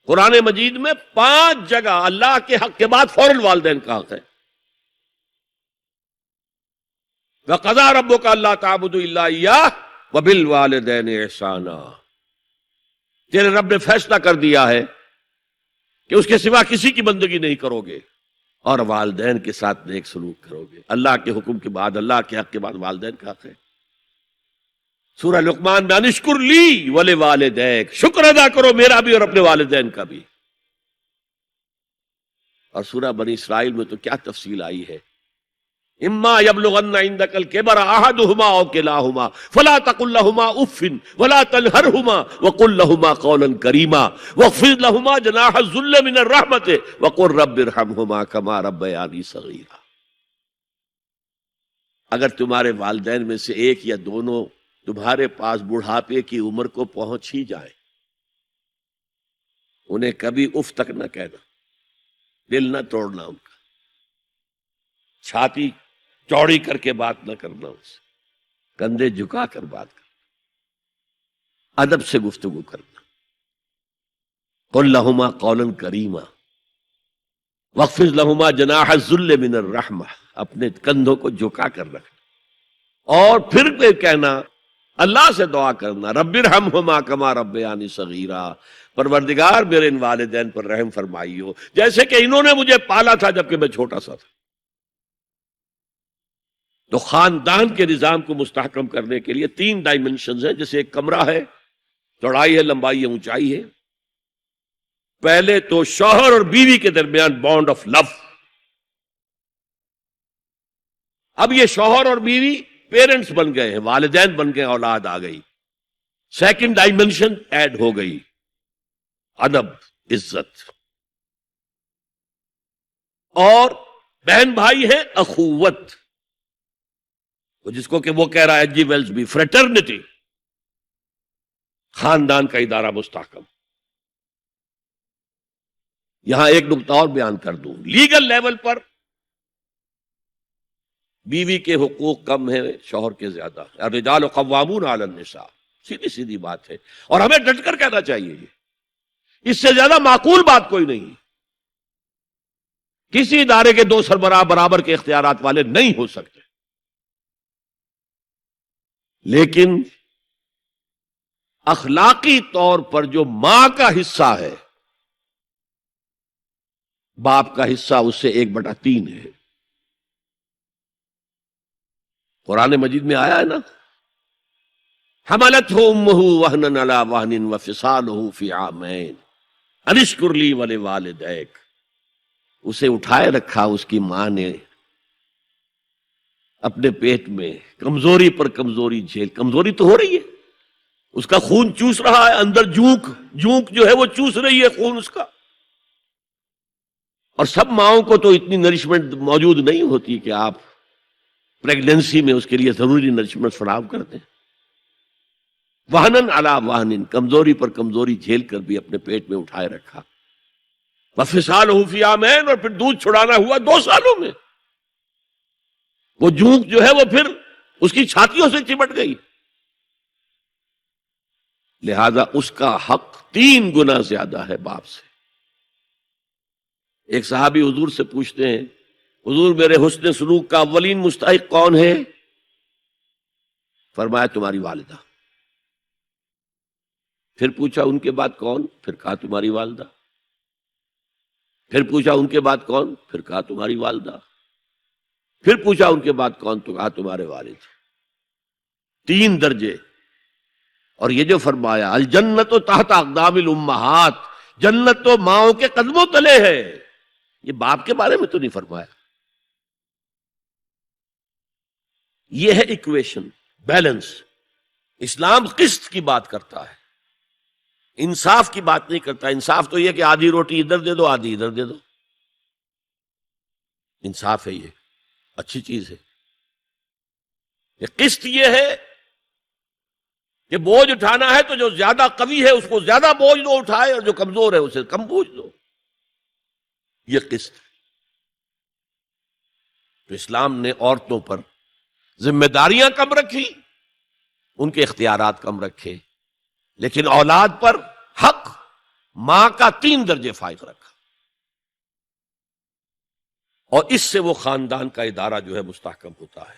قرآن مجید میں 5 جگہ اللہ کے حق کے بعد فوراً والدین کا حق ہے. وَقَضَىٰ رَبُّكَ أَلَّا تَعْبُدُوا إِلَّا إِيَّاهُ وَبِالْوَالِدَيْنِ إِحْسَانًا. تیرے رب نے فیصلہ کر دیا ہے کہ اس کے سوا کسی کی بندگی نہیں کرو گے اور والدین کے ساتھ نیک سلوک کرو گے. اللہ کے حکم کے بعد، اللہ کے حق کے بعد والدین کا حق ہے. سورہ لقمان میں انشکر لی ولوالدیک، شکر ادا کرو میرا بھی اور اپنے والدین کا بھی. اور سورہ بنی اسرائیل میں تو کیا تفصیل آئی ہے. اما یبلغن عندک الکبر احدہما او کلاہما فلا تقل لہما اف ولا تنہرہما وقل لہما قولا کریما واخفض لہما جناح الذل من الرحمۃ وقل رب ارحمہما کما ربیانی صغیرا. اگر تمہارے والدین میں سے ایک یا دونوں تمہارے پاس بڑھاپے کی عمر کو پہنچ ہی جائے، انہیں کبھی اف تک نہ کہنا، دل نہ توڑنا ان کا، چھاتی چوڑی کر کے بات نہ کرنا، ان سے کندھے جھکا کر بات کرنا، ادب سے گفتگو کرنا. قل لہما قولا کریما واخفض لہما جناح الذل من الرحمہ، اپنے کندھوں کو جھکا کر رکھنا. اور پھر کہنا، اللہ سے دعا کرنا، رب ارحمہما کما ربیانی صغیرا، پروردگار میرے ان والدین پر رحم فرمائیو جیسے کہ انہوں نے مجھے پالا تھا جبکہ میں چھوٹا سا تھا. تو خاندان کے نظام کو مستحکم کرنے کے لیے 3 ڈائمنشنز ہیں. جیسے ایک کمرہ ہے، چوڑائی ہے، لمبائی ہے، اونچائی ہے. پہلے تو شوہر اور بیوی کے درمیان بانڈ آف لو. اب یہ شوہر اور بیوی پیرنٹس بن گئے ہیں، والدین بن گئے، اولاد آ گئی. سیکنڈ ڈائمنشن ایڈ ہو گئی، ادب، عزت. اور بہن بھائی ہے، اخوت، جس کو کہ وہ کہہ رہا ہے جی ویلز بھی، فریٹرنٹی. خاندان کا ادارہ مستحکم. یہاں ایک نقطہ اور بیان کر دوں. لیگل لیول پر بیوی کے حقوق کم ہیں شوہر کے زیادہ. الرجال قوامون علی النساء، سیدھی سیدھی بات ہے، اور ہمیں ڈٹ کر کہنا چاہیے. یہ اس سے زیادہ معقول بات کوئی نہیں. کسی ادارے کے 2 سربراہ برابر کے اختیارات والے نہیں ہو سکتے. لیکن اخلاقی طور پر جو ماں کا حصہ ہے، باپ کا حصہ اس سے 1/3 ہے. قرآن مجید میں آیا ہے نا، حملتہ امہ وہنا علی وہن وفصالہ فی عامین ان اشکر لی ولوالدیک. اسے اٹھائے رکھا اس کی ماں نے اپنے پیٹ میں، کمزوری پر کمزوری جھیل. کمزوری تو ہو رہی ہے، اس کا خون چوس رہا ہے اندر، جونک جو ہے وہ چوس رہی ہے خون اس کا. اور سب ماؤں کو تو اتنی نرشمنٹ موجود نہیں ہوتی کہ آپ پریگننسی میں اس کے لیے ضروری نرشمنٹ فراہم کرتے ہیں. وہنن علی وہن، کمزوری پر کمزوری جھیل کر بھی اپنے پیٹ میں اٹھائے رکھا. وفصالہ فی عامین، اور پھر دودھ چھڑانا ہوا 2 سالوں میں. وہ جونک جو ہے وہ پھر اس کی چھاتیوں سے چمٹ گئی. لہذا اس کا حق 3 گنا زیادہ ہے باپ سے. ایک صحابی حضور سے پوچھتے ہیں، حضور میرے حسن سلوک کا اولین مستحق کون ہے؟ فرمایا تمہاری والدہ. پھر پوچھا ان کے بعد کون؟ پھر کہا تمہاری والدہ. پھر پوچھا ان کے بعد کون؟ پھر کہا تمہاری والدہ. پھر پوچھا ان کے بعد کون؟ تو کہا تمہارے والد. 3 درجے. اور یہ جو فرمایا الجنت تحت اقدام الامہات، جنت تو ماؤں کے قدموں تلے ہے، یہ باپ کے بارے میں تو نہیں فرمایا. یہ ہے ایکویشن، بیلنس. اسلام قسط کی بات کرتا ہے، انصاف کی بات نہیں کرتا. انصاف تو یہ کہ آدھی روٹی ادھر دے دو، آدھی ادھر دے دو. انصاف ہے، یہ اچھی چیز ہے. یہ قسط یہ ہے کہ بوجھ اٹھانا ہے تو جو زیادہ قوی ہے اس کو زیادہ بوجھ دو اٹھائے، اور جو کمزور ہے اسے کم بوجھ دو. یہ قسط. تو اسلام نے عورتوں پر ذمہ داریاں کم رکھی، ان کے اختیارات کم رکھے، لیکن اولاد پر حق ماں کا 3 درجے فائق رکھا، اور اس سے وہ خاندان کا ادارہ جو ہے مستحکم ہوتا ہے۔